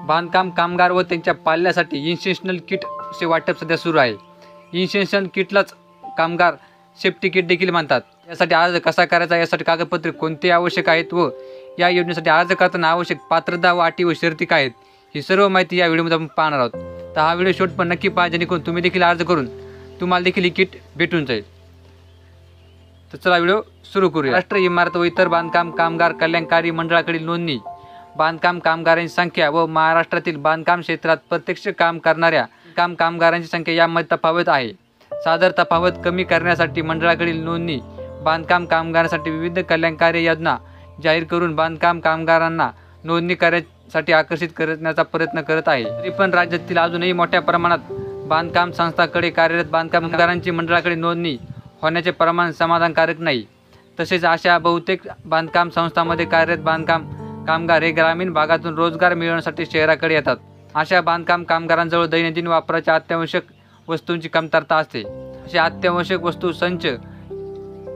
बांधकाम कामगार व त्यांच्या पाल्यासाठी इन्सेन्शनल किटचे वाटप सध्या सुरू आहे। इन्सेन्शनल किटलाच कामगार सेफ्टी किट देखील म्हणतात। यासाठी अर्ज कसा करायचा, यासाठी कागदपत्रे कोणते आवश्यक आहेत व या योजनेसाठी अर्ज करताना आवश्यक पात्रता व अटी व शर्ती काय आहेत, ही सर्व माहिती या व्हिडिओमध्ये आपण पाहणार आहोत। तर हा व्हिडिओ शेवट पण नक्की पहा, जेणेकरून तुम्ही देखील अर्ज करून तुम्हाला देखील ही किट भेटून जाईल। तर चला व्हिडिओ सुरू करूया। राष्ट्रीय इमारत व इतर बांधकाम कामगार कल्याणकारी मंडळाकडील नोंदणी, बांधकाम कामगारांची संख्या व महाराष्ट्रातील बांधकाम क्षेत्रात प्रत्यक्ष काम करणाऱ्या कामगारांची संख्या यामध्ये तफावत आहे। सादर तफावत कमी करण्यासाठी मंडळाकडील नोंदणी बांधकाम कामगारांसाठी विविध कल्याणकारी योजना जाहीर करून बांधकाम कामगारांना नोंदणी करण्यासाठी आकर्षित करण्याचा प्रयत्न करत आहे। तरी पण राज्यातील अजूनही मोठ्या प्रमाणात बांधकाम संस्थांकडे कार्यरत बांधकाम कामगारांची मंडळाकडे नोंदणी होण्याचे प्रमाण समाधानकारक नाही। तसेच अशा बहुतेक बांधकाम संस्थांमध्ये कार्यरत बांधकाम कामगार हे ग्रामीण भागातून रोजगार मिळवण्यासाठी शहराकडे येतात। अशा बांधकाम कामगारांजवळ दैनंदिन वापराच्या अत्यावश्यक वस्तूंची कमतरता असते। अशा अत्यावश्यक वस्तू संच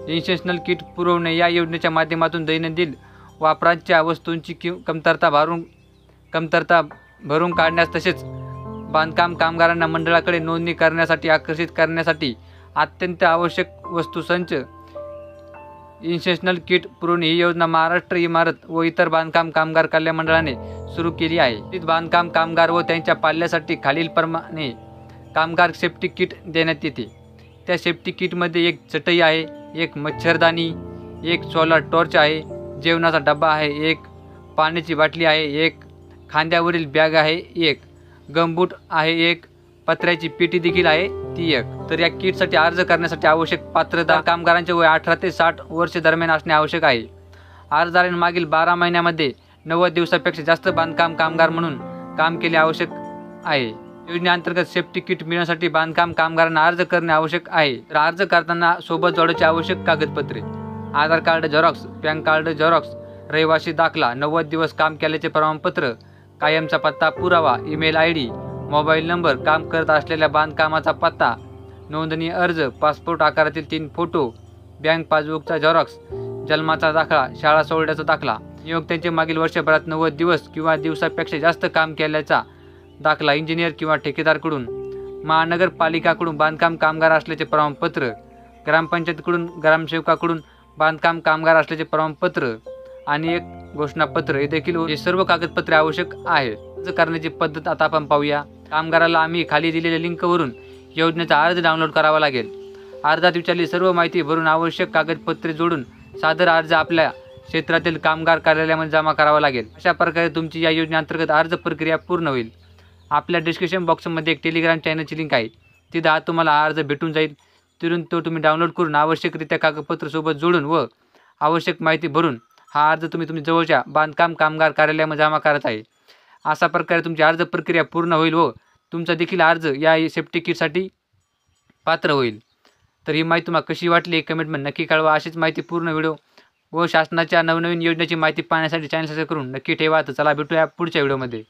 इन्सेन्शनल किट पुरवणे या योजनेच्या माध्यमातून दैनंदिन वापराच्या वस्तूंची कमतरता भरून काढण्यास, तसेच बांधकाम कामगारांना मंडळाकडे नोंदणी करण्यासाठी आकर्षित करण्यासाठी अत्यंत आवश्यक वस्तू संच इन्सेन्शनल किट पुरवणे ही योजना महाराष्ट्र इमारत व इतर बांधकाम कामगार कल्याण मंडळाने सुरू केली आहे। बांधकाम कामगार व त्यांच्या पाल्यासाठी खालीलप्रमाणे कामगार सेफ्टी किट देण्यात येते। त्या सेफ्टी किटमध्ये एक चटई आहे, एक मच्छरदाणी, एक सोलर टॉर्च आहे, जेवणाचा डबा आहे, एक पाण्याची बाटली आहे, एक खांद्यावरील बॅग आहे, एक गमबूट आहे, एक पत्र्याची पेटी देखील आहे ती एक। तर या किटसाठी अर्ज करण्यासाठी आवश्यक पात्रता कामगारांचे वय 18 ते 60 वर्ष दरम्यान असणे आवश्यक आहे। अर्जदारांनी मागील 12 महिन्यामध्ये 90 दिवसापेक्षा जास्त बांधकाम कामगार म्हणून काम केले आवश्यक आहे। योजनेअंतर्गत सेफ्टी किट मिळवण्यासाठी बांधकाम कामगारांना अर्ज करणे आवश्यक आहे। तर अर्ज करताना सोबत जोडायची आवश्यक कागदपत्रे: Aadhaar card xerox, PAN card xerox, रहिवासी दाखला, 90 दिवस काम केल्याचे प्रमाणपत्र, कायमचा पत्ता पुरावा, ईमेल ID, मोबाईल नंबर, काम करत असलेल्या बांधकामाचा पत्ता, नोंदणी अर्ज, पासपोर्ट आकारातील 3 फोटो, बँक पासबुकचा झेरॉक्स, जन्माचा दाखला, शाळा सोडल्याचा दाखला, नियोक्त्यांचे मागील वर्षभरात 90 दिवस किंवा दिवसापेक्षा जास्त काम केल्याचा दाखला, इंजिनियर किंवा ठेकेदाराकडून, महानगरपालिकाकडून बांधकाम कामगार असल्याचे प्रमाणपत्र, ग्रामपंचायतीकडून ग्रामसेवकाकडून बांधकाम कामगार असल्याचे प्रमाणपत्र आणि एक घोषणापत्र हे देखील हे सर्व कागदपत्रे आवश्यक आहेत। अर्ज करण्याची पद्धत आता आपण पाहूया। कामगाराला आम्ही खाली दिलेल्या लिंकवरून योजनेचा अर्ज डाउनलोड करावा लागेल। अर्जात विचारलेली सर्व माहिती भरून आवश्यक कागदपत्रे जोडून सादर अर्ज आपल्या क्षेत्रातील कामगार कार्यालयामध्ये जमा करावा लागेल। अशा प्रकारे तुमची या योजनेअंतर्गत अर्ज प्रक्रिया पूर्ण होईल। आपल्या डिस्क्रिप्शन बॉक्समध्ये एक टेलिग्राम चॅनलची लिंक आहे, तिथे आज तुम्हाला अर्ज भेटून जाईल। तिथून तो तुम्ही डाउनलोड करून आवश्यकरित्या कागदपत्र सोबत जोडून व आवश्यक माहिती भरून हा अर्ज तुम्ही जवळच्या बांधकाम कामगार कार्यालयामध्ये जमा करायचा आहे। अशा प्रकारे तुमची अर्ज प्रक्रिया पूर्ण होईल व तुमचा देखील अर्ज या सेफ्टी किटसाठी पात्र होईल। तर ही माहिती तुम्हाला कशी वाटली कमेंटमध्ये नक्की कळवा। अशीच माहिती पूर्ण व्हिडिओ व शासनाच्या नवनवीन योजनेची माहिती पाहण्यासाठी चॅनल सबस्क्राइब करून नक्की ठेवा। तर चला भेटूया पुढच्या व्हिडिओमध्ये।